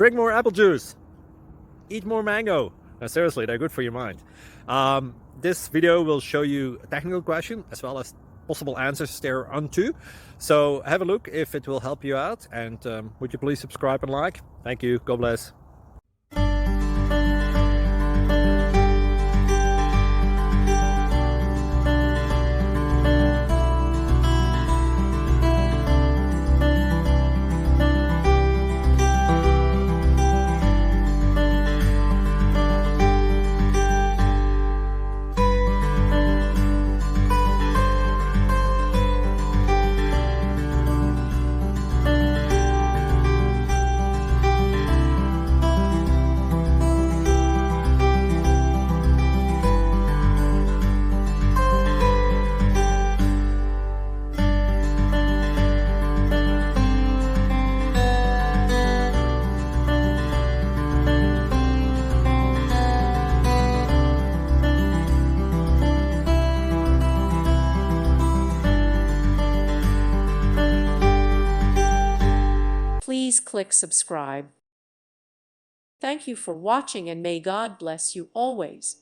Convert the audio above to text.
drink more apple juice, eat more mango. No, seriously, they're good for your mind. This video will show you a technical question as well as possible answers thereunto. So have a look if it will help you out, and would you please subscribe and like? Thank you. God bless. Please click subscribe. Thank you for watching, and may God bless you always.